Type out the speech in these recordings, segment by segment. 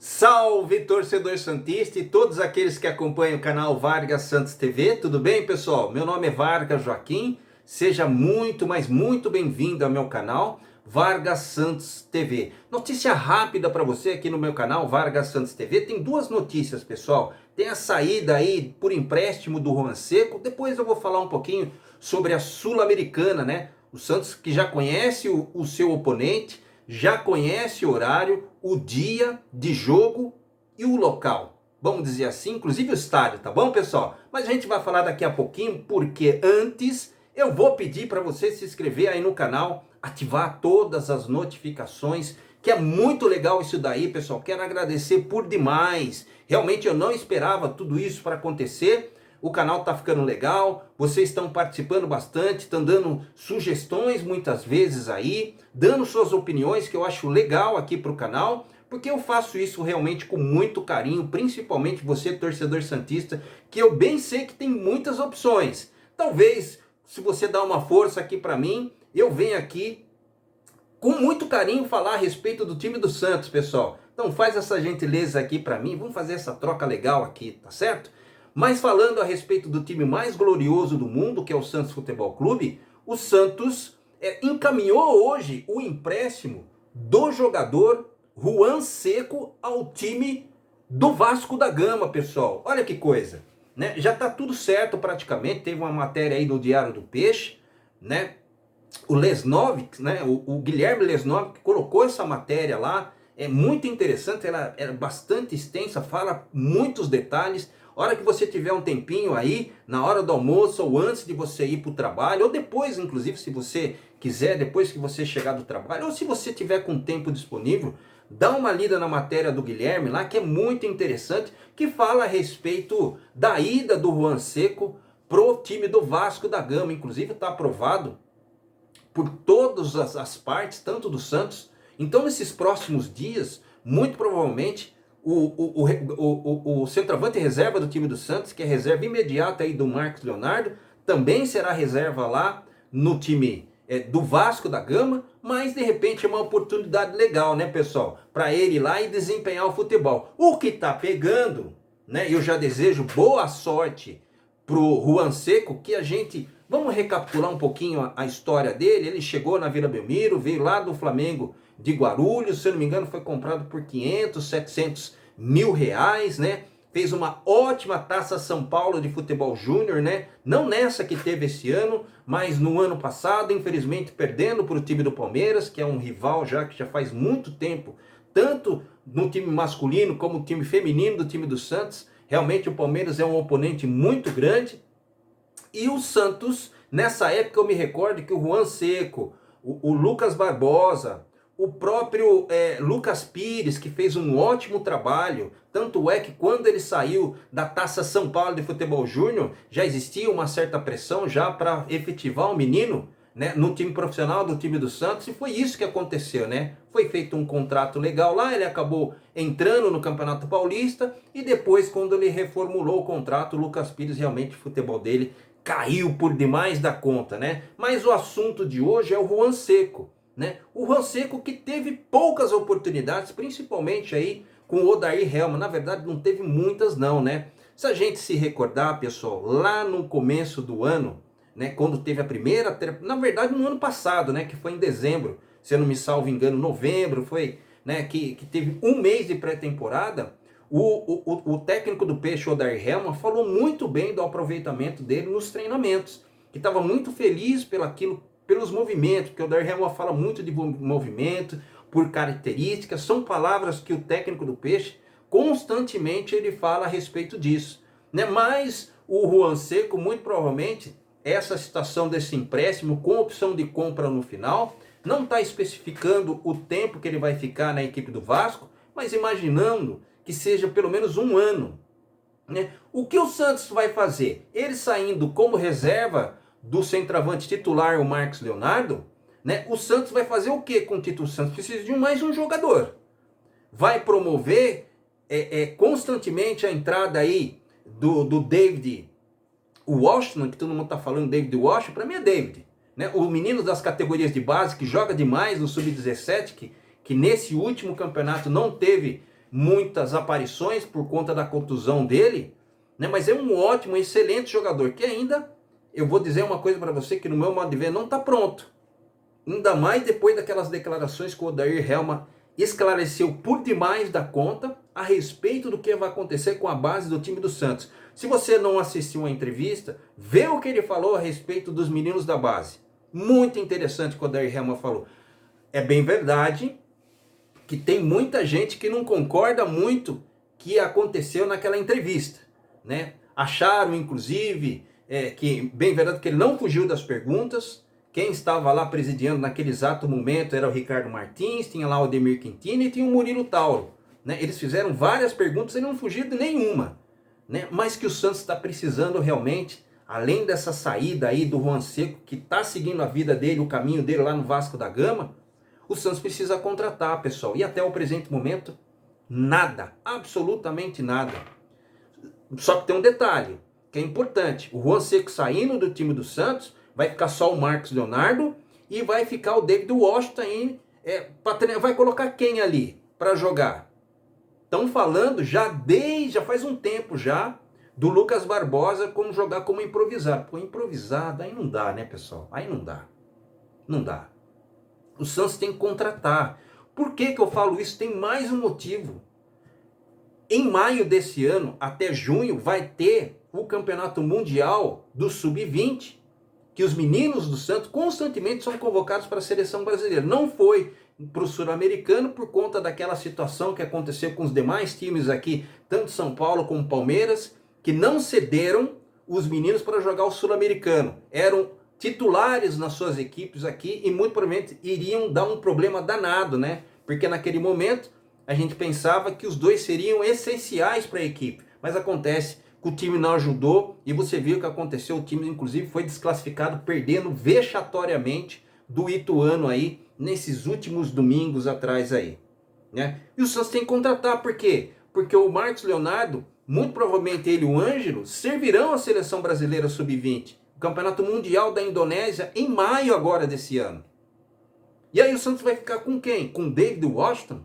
Salve, torcedor santista e todos aqueles que acompanham o canal Vargas Santos TV. Tudo bem, pessoal? Meu nome é Vargas Joaquim. Seja muito, mas muito bem-vindo ao meu canal Vargas Santos TV. Notícia rápida para você aqui no meu canal Vargas Santos TV. Tem duas notícias, pessoal. Tem a saída aí por empréstimo do Juan Seco. Depois eu vou falar um pouquinho sobre a Sul-Americana, né? O Santos que já conhece o seu oponente, já conhece o horário, o dia de jogo e o local. Vamos dizer assim, inclusive o estádio, tá bom, pessoal? Mas a gente vai falar daqui a pouquinho, porque antes eu vou pedir para você se inscrever aí no canal, ativar todas as notificações, que é muito legal isso daí, pessoal. Quero agradecer por demais. Realmente eu não esperava tudo isso para acontecer. O canal tá ficando legal, vocês estão participando bastante, estão dando sugestões muitas vezes aí, dando suas opiniões, que eu acho legal aqui pro canal, porque eu faço isso realmente com muito carinho, principalmente você, torcedor santista, que eu bem sei que tem muitas opções. Talvez, se você dá uma força aqui para mim, eu venho aqui com muito carinho falar a respeito do time do Santos, pessoal. Então faz essa gentileza aqui para mim, vamos fazer essa troca legal aqui, tá certo? Mas falando a respeito do time mais glorioso do mundo, que é o Santos Futebol Clube, o Santos encaminhou hoje o empréstimo do jogador Juan Seco ao time do Vasco da Gama, pessoal. Olha que coisa, né? Já está tudo certo praticamente, teve uma matéria aí no Diário do Peixe, né? O Lesnovic, né? O Guilherme Lesnovic colocou essa matéria lá, é muito interessante, ela é bastante extensa, fala muitos detalhes. Hora que você tiver um tempinho aí, na hora do almoço ou antes de você ir para o trabalho, ou depois, inclusive, se você quiser, depois que você chegar do trabalho, ou se você tiver com tempo disponível, dá uma lida na matéria do Guilherme lá, que é muito interessante, que fala a respeito da ida do Juan Seco pro time do Vasco da Gama. Inclusive está aprovado por todas as partes, tanto do Santos. Então, nesses próximos dias, muito provavelmente, o centroavante reserva do time do Santos, que é reserva imediata aí do Marcos Leonardo, também será reserva lá no time do Vasco da Gama, mas de repente é uma oportunidade legal, né, pessoal? Para ele ir lá e desempenhar o futebol. O que tá pegando, né? Eu já desejo boa sorte pro Juan Seco, que a gente... Vamos recapitular um pouquinho a história dele. Ele chegou na Vila Belmiro, veio lá do Flamengo de Guarulhos, se eu não me engano foi comprado por 500, 700 mil reais, né? Fez uma ótima Taça São Paulo de Futebol Júnior, né? Não nessa que teve esse ano, mas no ano passado, infelizmente perdendo para o time do Palmeiras, que é um rival que já faz muito tempo, tanto no time masculino como no time feminino do time do Santos. Realmente o Palmeiras é um oponente muito grande. E o Santos, nessa época eu me recordo que o Juan Seco, o Lucas Barbosa, o próprio Lucas Pires, que fez um ótimo trabalho, tanto é que quando ele saiu da Taça São Paulo de Futebol Júnior, já existia uma certa pressão já para efetivar o menino, né, no time profissional do time do Santos, e foi isso que aconteceu, né? Foi feito um contrato legal lá, ele acabou entrando no Campeonato Paulista, e depois, quando ele reformulou o contrato, o Lucas Pires, realmente o futebol dele caiu por demais da conta, né? Mas o assunto de hoje é o Juan Seco, né? O Juan Seco que teve poucas oportunidades, principalmente aí com o Odair Helma. Na verdade não teve muitas não, né? Se a gente se recordar, pessoal, lá no começo do ano, né, quando teve a primeira, na verdade no ano passado, né, que foi em dezembro, se eu não me salvo engano, novembro, foi, né, que teve um mês de pré-temporada. O técnico do Peixe, Odair Helma, falou muito bem do aproveitamento dele nos treinamentos, que estava muito feliz pelos movimentos, porque o Odair Helma fala muito de movimento, por características, são palavras que o técnico do Peixe constantemente ele fala a respeito disso, né? Mas o Juan Seco, muito provavelmente, essa situação desse empréstimo com opção de compra no final, não está especificando o tempo que ele vai ficar na equipe do Vasco, mas imaginando que seja pelo menos um ano, né? O que o Santos vai fazer? Ele saindo como reserva do centroavante titular, o Marcos Leonardo, né? O Santos vai fazer o que com o título? O Santos precisa de mais um jogador. Vai promover constantemente a entrada aí do David Washington, que todo mundo está falando David Washington, para mim é David, né? O menino das categorias de base, que joga demais no Sub-17, que nesse último campeonato não teve muitas aparições por conta da contusão dele, né? Mas é um ótimo, excelente jogador, que ainda, eu vou dizer uma coisa para você, que no meu modo de ver não está pronto. Ainda mais depois daquelas declarações que o Odair Helma esclareceu por demais da conta a respeito do que vai acontecer com a base do time do Santos. Se você não assistiu a entrevista, vê o que ele falou a respeito dos meninos da base. Muito interessante o que o Odair Helma falou. É bem verdade que tem muita gente que não concorda muito que aconteceu naquela entrevista, né? Acharam, inclusive, que bem verdade que ele não fugiu das perguntas. Quem estava lá presidindo naquele exato momento era o Ricardo Martins, tinha lá o Ademir Quintino e tinha o Murilo Tauro, né? Eles fizeram várias perguntas e não fugiram de nenhuma, né? Mas que o Santos está precisando realmente, além dessa saída aí do Juan Seco, que está seguindo a vida dele, o caminho dele lá no Vasco da Gama, o Santos precisa contratar, pessoal. E até o presente momento, nada, absolutamente nada. Só que tem um detalhe, que é importante. O Juan Seco saindo do time do Santos, vai ficar só o Marcos Leonardo e vai ficar o David Washington aí, vai colocar quem ali para jogar? Estão falando já faz um tempo já do Lucas Barbosa como jogar como improvisado. Pô, improvisado, aí não dá, né, pessoal? Aí não dá. Não dá. O Santos tem que contratar. Por que eu falo isso? Tem mais um motivo. Em maio desse ano, até junho, vai ter o Campeonato Mundial do Sub-20, que os meninos do Santos constantemente são convocados para a seleção brasileira. Não foi para o Sul-Americano por conta daquela situação que aconteceu com os demais times aqui, tanto São Paulo como Palmeiras, que não cederam os meninos para jogar o Sul-Americano. Eram titulares nas suas equipes aqui e muito provavelmente iriam dar um problema danado, né? Porque naquele momento a gente pensava que os dois seriam essenciais para a equipe, mas acontece que o time não ajudou e você viu o que aconteceu, o time inclusive foi desclassificado, perdendo vexatoriamente do Ituano aí, nesses últimos domingos atrás aí, né? E o Santos tem que contratar, por quê? Porque o Marcos Leonardo, muito provavelmente ele e o Ângelo, servirão à seleção brasileira sub-20, o Campeonato Mundial da Indonésia, em maio agora desse ano. E aí o Santos vai ficar com quem? Com o David Washington?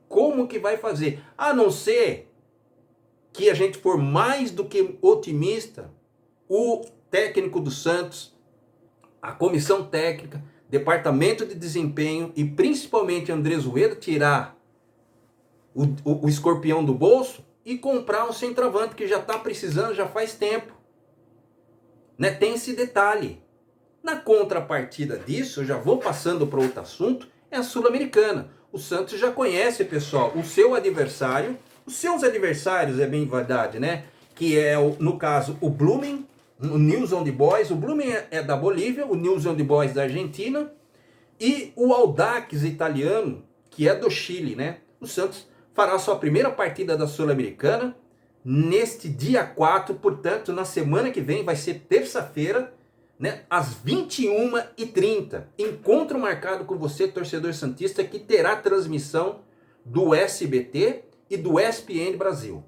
Como que vai fazer? A não ser que a gente for mais do que otimista, o técnico do Santos, a comissão técnica, departamento de desempenho e principalmente André Zoeiro tirar o escorpião do bolso e comprar um centroavante que já está precisando já faz tempo, né? Tem esse detalhe. Na contrapartida disso, eu já vou passando para outro assunto, é a Sul-Americana. O Santos já conhece, pessoal, o seu adversário, os seus adversários, é bem verdade, né? Que é, no caso, o Blooming, o News Old Boys. O Blooming é da Bolívia, o News Old Boys da Argentina e o Audax italiano, que é do Chile, né? O Santos fará sua primeira partida da Sul-Americana neste dia 4, portanto, na semana que vem, vai ser terça-feira, né, às 21h30. Encontro marcado com você, torcedor santista, que terá transmissão do SBT e do ESPN Brasil.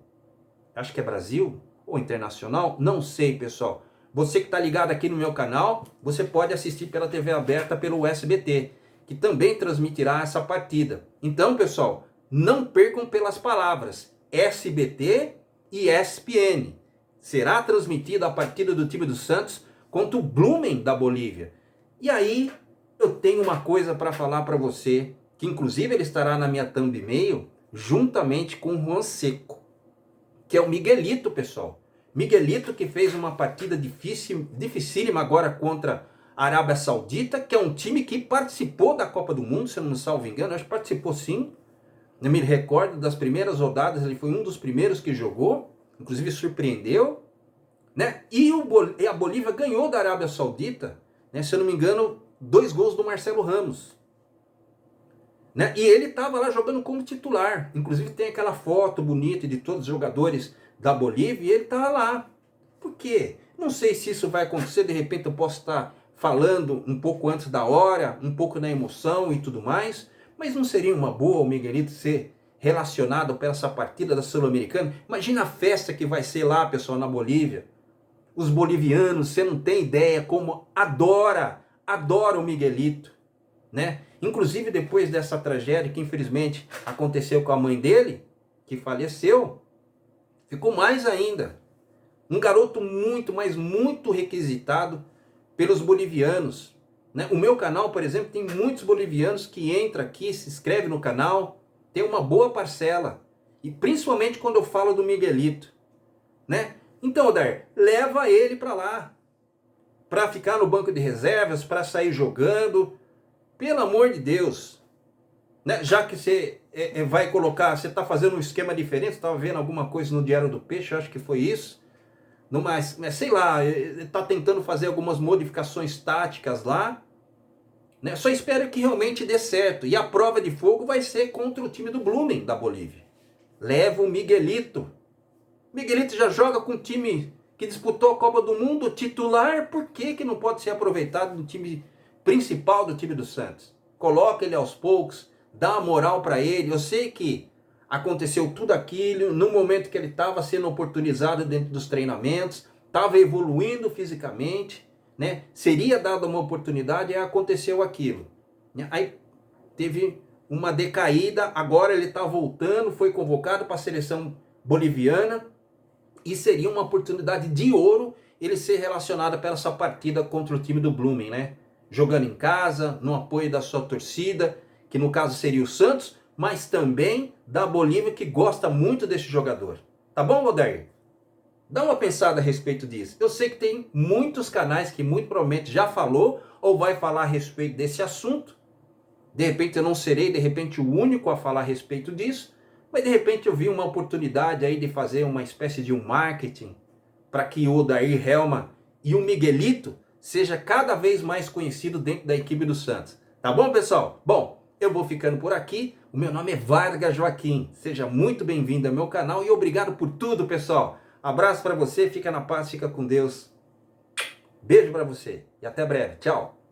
Acho que é Brasil ou internacional, não sei, pessoal. Você que está ligado aqui no meu canal, você pode assistir pela TV aberta pelo SBT, que também transmitirá essa partida. Então, pessoal, não percam pelas palavras SBT e ESPN. Será transmitida a partida do time do Santos contra o Blooming da Bolívia. E aí, eu tenho uma coisa para falar para você, que inclusive ele estará na minha thumbnail, juntamente com o Juan Seco, que é o Miguelito, pessoal. Miguelito que fez uma partida dificílima agora contra a Arábia Saudita, que é um time que participou da Copa do Mundo, se eu não me salvo engano, acho que participou sim. Eu me recordo das primeiras rodadas, ele foi um dos primeiros que jogou, inclusive surpreendeu, né? E a Bolívia ganhou da Arábia Saudita, né? Se eu não me engano, 2 gols do Marcelo Ramos, né? E ele estava lá jogando como titular. Inclusive tem aquela foto bonita de todos os jogadores da Bolívia e ele estava lá. Por quê? Não sei se isso vai acontecer, de repente eu posso estar falando um pouco antes da hora, um pouco na emoção e tudo mais, mas não seria uma boa o Miguelito ser relacionado para essa partida da Sul-Americana? Imagina a festa que vai ser lá, pessoal, na Bolívia. Os bolivianos, você não tem ideia como adora o Miguelito, né? Inclusive depois dessa tragédia que infelizmente aconteceu com a mãe dele, que faleceu, ficou mais ainda. Um garoto muito, mas muito requisitado pelos bolivianos, né? O meu canal, por exemplo, tem muitos bolivianos que entram aqui, se inscrevem no canal, tem uma boa parcela. E principalmente quando eu falo do Miguelito, né? Então, Odair, leva ele para lá, para ficar no banco de reservas, para sair jogando, pelo amor de Deus, né? Já que você vai colocar, você está fazendo um esquema diferente, estava vendo alguma coisa no Diário do Peixe, acho que foi isso, mas sei lá, está tentando fazer algumas modificações táticas lá, né? Só espero que realmente dê certo, e a prova de fogo vai ser contra o time do Blooming, da Bolívia. Leva o Miguelito. Miguelito já joga com o time que disputou a Copa do Mundo titular, por que não pode ser aproveitado no time principal do time do Santos? Coloca ele aos poucos, dá uma moral para ele. Eu sei que aconteceu tudo aquilo no momento que ele estava sendo oportunizado dentro dos treinamentos, estava evoluindo fisicamente, né? Seria dada uma oportunidade e aconteceu aquilo. Aí teve uma decaída, agora ele está voltando, foi convocado para a seleção boliviana, e seria uma oportunidade de ouro ele ser relacionado para essa partida contra o time do Blooming, né? Jogando em casa, no apoio da sua torcida, que no caso seria o Santos, mas também da Bolívia, que gosta muito desse jogador. Tá bom, Odair? Dá uma pensada a respeito disso. Eu sei que tem muitos canais que muito provavelmente já falou ou vai falar a respeito desse assunto. De repente eu não serei, de repente, o único a falar a respeito disso, mas de repente eu vi uma oportunidade aí de fazer uma espécie de um marketing para que o Odair Hellmann e o Miguelito seja cada vez mais conhecido dentro da equipe do Santos. Tá bom, pessoal? Bom, eu vou ficando por aqui. O meu nome é Vargas Joaquim. Seja muito bem-vindo ao meu canal e obrigado por tudo, pessoal. Abraço para você, fica na paz, fica com Deus. Beijo para você e até breve. Tchau.